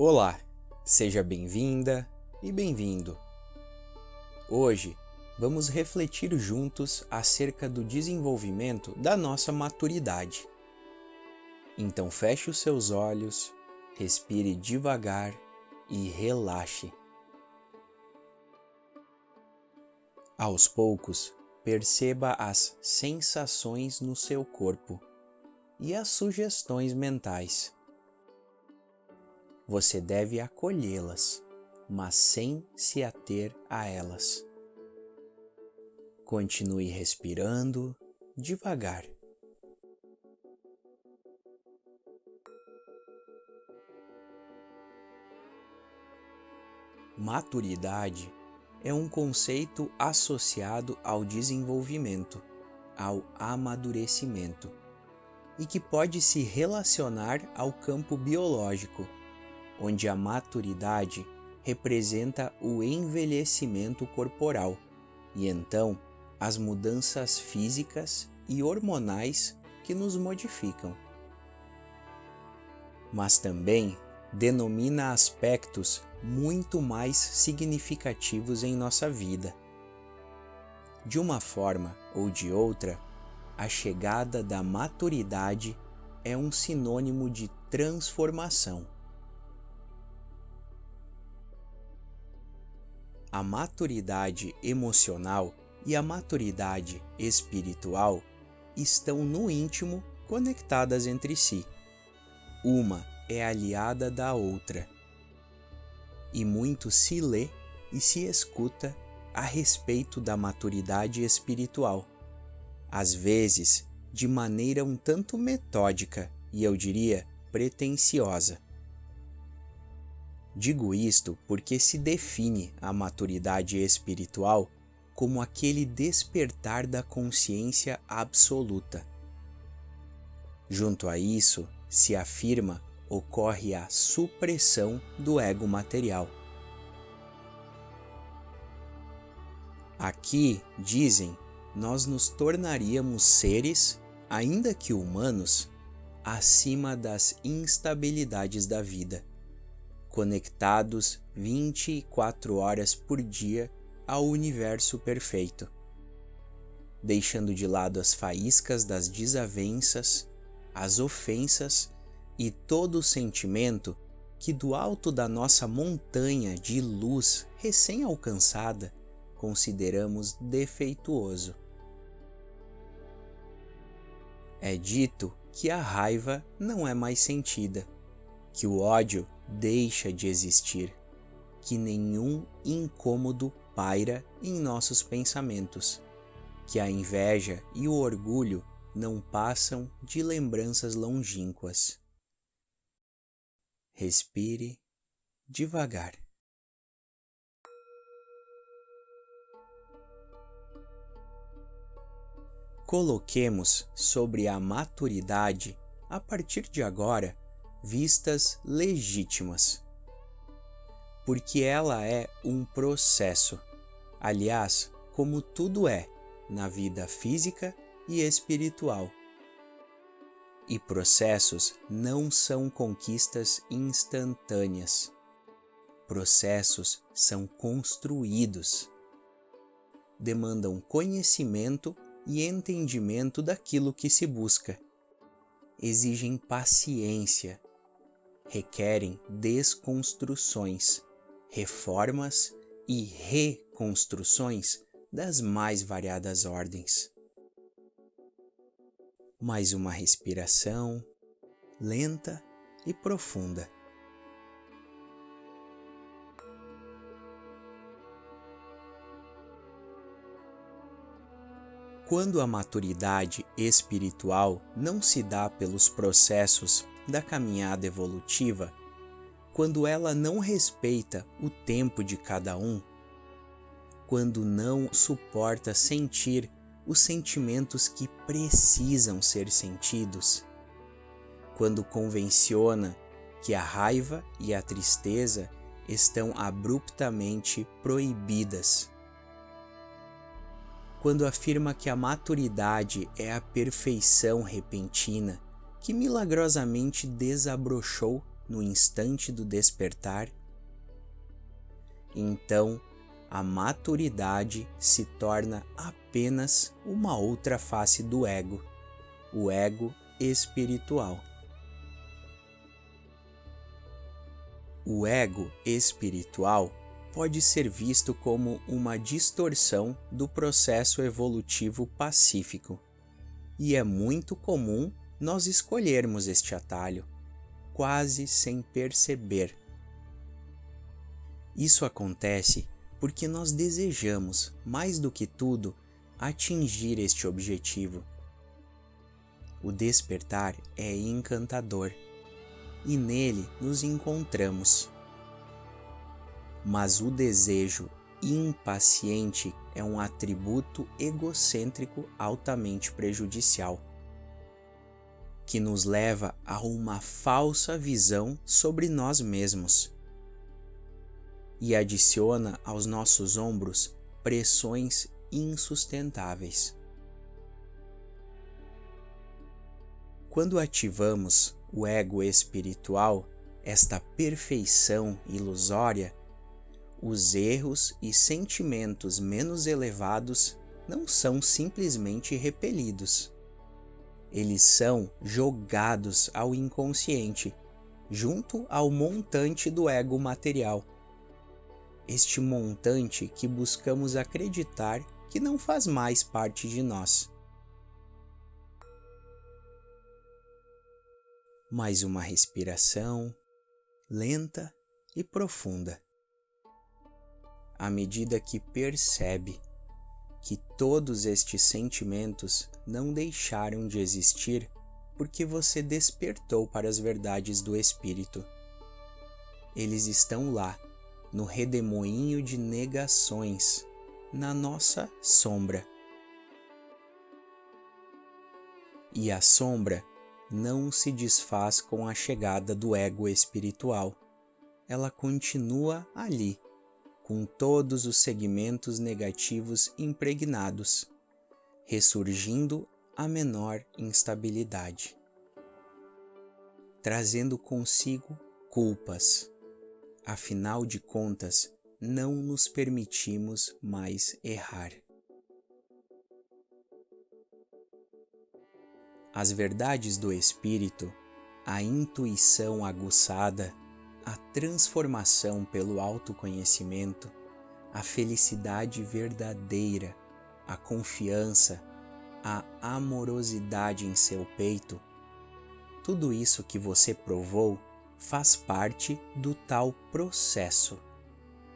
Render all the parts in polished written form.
Olá, seja bem-vinda e bem-vindo. Hoje vamos refletir juntos acerca do desenvolvimento da nossa maturidade. Então feche os seus olhos, respire devagar e relaxe. Aos poucos, perceba as sensações no seu corpo e as sugestões mentais. Você deve acolhê-las, mas sem se ater a elas. Continue respirando devagar. Maturidade é um conceito associado ao desenvolvimento, ao amadurecimento, e que pode se relacionar ao campo biológico, onde a maturidade representa o envelhecimento corporal e então as mudanças físicas e hormonais que nos modificam. Mas também denomina aspectos muito mais significativos em nossa vida. De uma forma ou de outra, a chegada da maturidade é um sinônimo de transformação. A maturidade emocional e a maturidade espiritual estão no íntimo conectadas entre si. Uma é aliada da outra. E muito se lê e se escuta a respeito da maturidade espiritual, às vezes de maneira um tanto metódica e eu diria pretensiosa. Digo isto porque se define a maturidade espiritual como aquele despertar da consciência absoluta. Junto a isso, se afirma, ocorre a supressão do ego material. Aqui, dizem, nós nos tornaríamos seres, ainda que humanos, acima das instabilidades da vida, conectados 24 horas por dia ao universo perfeito, deixando de lado as faíscas das desavenças, as ofensas e todo o sentimento que do alto da nossa montanha de luz recém-alcançada consideramos defeituoso. É dito que a raiva não é mais sentida, que o ódio deixa de existir, que nenhum incômodo paira em nossos pensamentos, que a inveja e o orgulho não passam de lembranças longínquas. Respire devagar. Coloquemos sobre a maturidade, a partir de agora, vistas legítimas, porque ela é um processo, aliás, como tudo é na vida física e espiritual. E processos não são conquistas instantâneas. Processos são construídos. Demandam conhecimento e entendimento daquilo que se busca. Exigem paciência. Requerem desconstruções, reformas e reconstruções das mais variadas ordens. Mais uma respiração lenta e profunda. Quando a maturidade espiritual não se dá pelos processos da caminhada evolutiva, quando ela não respeita o tempo de cada um, quando não suporta sentir os sentimentos que precisam ser sentidos, quando convenciona que a raiva e a tristeza estão abruptamente proibidas, quando afirma que a maturidade é a perfeição repentina que milagrosamente desabrochou no instante do despertar, então a maturidade se torna apenas uma outra face do ego, o ego espiritual. O ego espiritual pode ser visto como uma distorção do processo evolutivo pacífico, e é muito comum nós escolhermos este atalho, quase sem perceber. Isso acontece porque nós desejamos, mais do que tudo, atingir este objetivo. O despertar é encantador, e nele nos encontramos. Mas o desejo impaciente é um atributo egocêntrico altamente prejudicial, que nos leva a uma falsa visão sobre nós mesmos e adiciona aos nossos ombros pressões insustentáveis. Quando ativamos o ego espiritual, esta perfeição ilusória, os erros e sentimentos menos elevados não são simplesmente repelidos. Eles são jogados ao inconsciente, junto ao montante do ego material. Este montante que buscamos acreditar que não faz mais parte de nós. Mais uma respiração lenta e profunda. À medida que percebe que todos estes sentimentos não deixaram de existir porque você despertou para as verdades do Espírito. Eles estão lá, no redemoinho de negações, na nossa sombra. E a sombra não se desfaz com a chegada do ego espiritual. Ela continua ali, com todos os segmentos negativos impregnados, ressurgindo a menor instabilidade, trazendo consigo culpas. Afinal de contas, não nos permitimos mais errar. As verdades do Espírito, a intuição aguçada, a transformação pelo autoconhecimento, a felicidade verdadeira, a confiança, a amorosidade em seu peito, tudo isso que você provou faz parte do tal processo.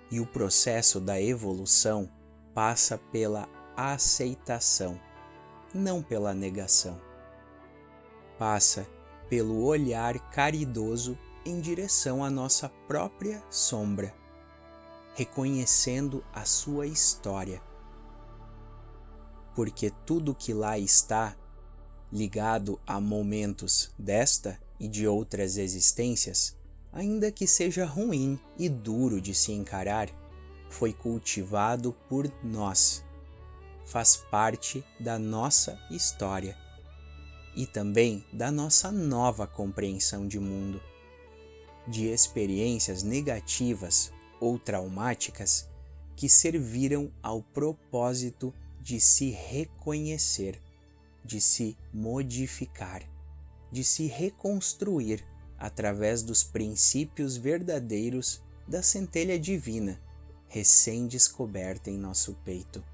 E o processo da evolução passa pela aceitação, não pela negação. Passa pelo olhar caridoso em direção à nossa própria sombra, reconhecendo a sua história. Porque tudo que lá está, ligado a momentos desta e de outras existências, ainda que seja ruim e duro de se encarar, foi cultivado por nós, faz parte da nossa história e também da nossa nova compreensão de mundo, de experiências negativas ou traumáticas que serviram ao propósito de se reconhecer, de se modificar, de se reconstruir através dos princípios verdadeiros da centelha divina, recém-descoberta em nosso peito.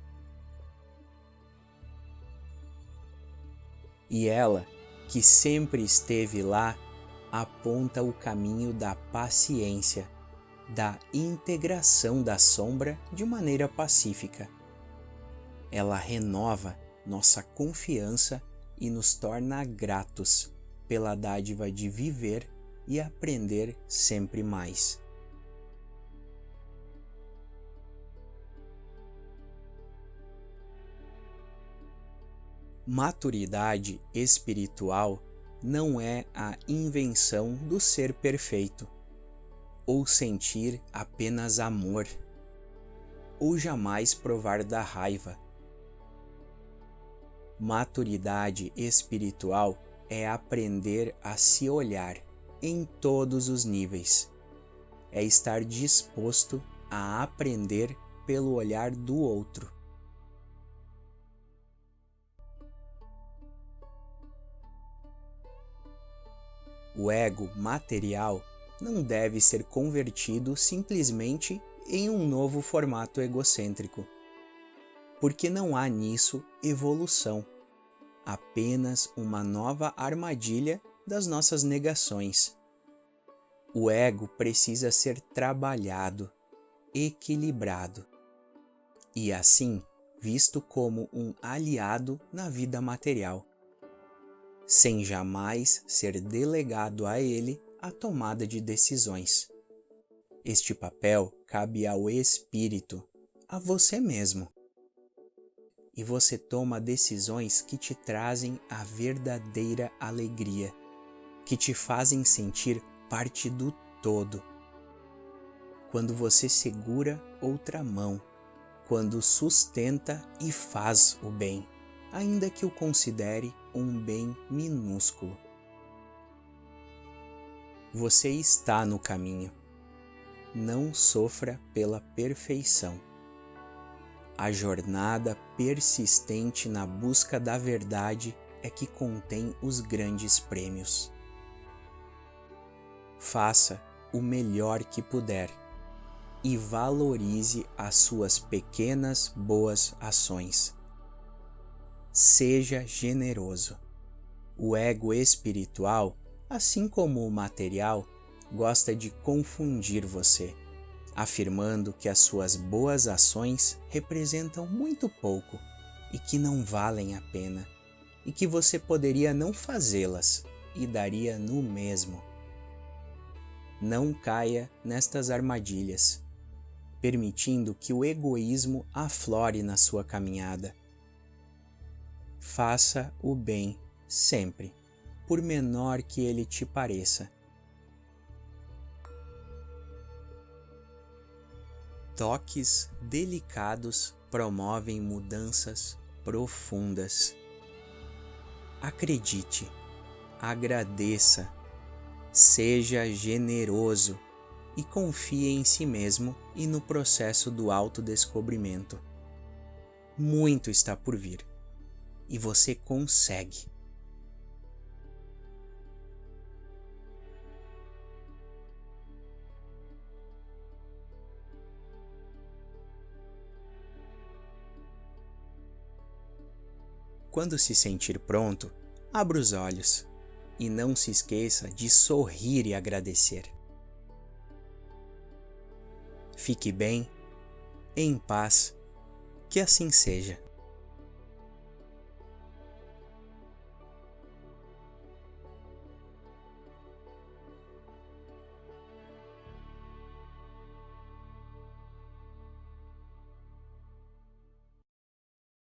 E ela, que sempre esteve lá, aponta o caminho da paciência, da integração da sombra de maneira pacífica. Ela renova nossa confiança e nos torna gratos pela dádiva de viver e aprender sempre mais. Maturidade espiritual não é a invenção do ser perfeito, ou sentir apenas amor, ou jamais provar da raiva. Maturidade espiritual é aprender a se olhar em todos os níveis. É estar disposto a aprender pelo olhar do outro. O ego material não deve ser convertido simplesmente em um novo formato egocêntrico, porque não há nisso evolução, apenas uma nova armadilha das nossas negações. O ego precisa ser trabalhado, equilibrado, e assim visto como um aliado na vida material, sem jamais ser delegado a ele a tomada de decisões. Este papel cabe ao espírito, a você mesmo. E você toma decisões que te trazem a verdadeira alegria, que te fazem sentir parte do todo. Quando você segura outra mão, quando sustenta e faz o bem, ainda que o considere um bem minúsculo. Você está no caminho. Não sofra pela perfeição. A jornada persistente na busca da verdade é que contém os grandes prêmios. Faça o melhor que puder e valorize as suas pequenas boas ações. Seja generoso. O ego espiritual, assim como o material, gosta de confundir você, afirmando que as suas boas ações representam muito pouco e que não valem a pena, e que você poderia não fazê-las e daria no mesmo. Não caia nestas armadilhas, permitindo que o egoísmo aflore na sua caminhada. Faça o bem sempre, por menor que ele te pareça. Toques delicados promovem mudanças profundas. Acredite, agradeça, seja generoso e confie em si mesmo e no processo do autodescobrimento. Muito está por vir e você consegue. Quando se sentir pronto, abra os olhos e não se esqueça de sorrir e agradecer. Fique bem, em paz, que assim seja.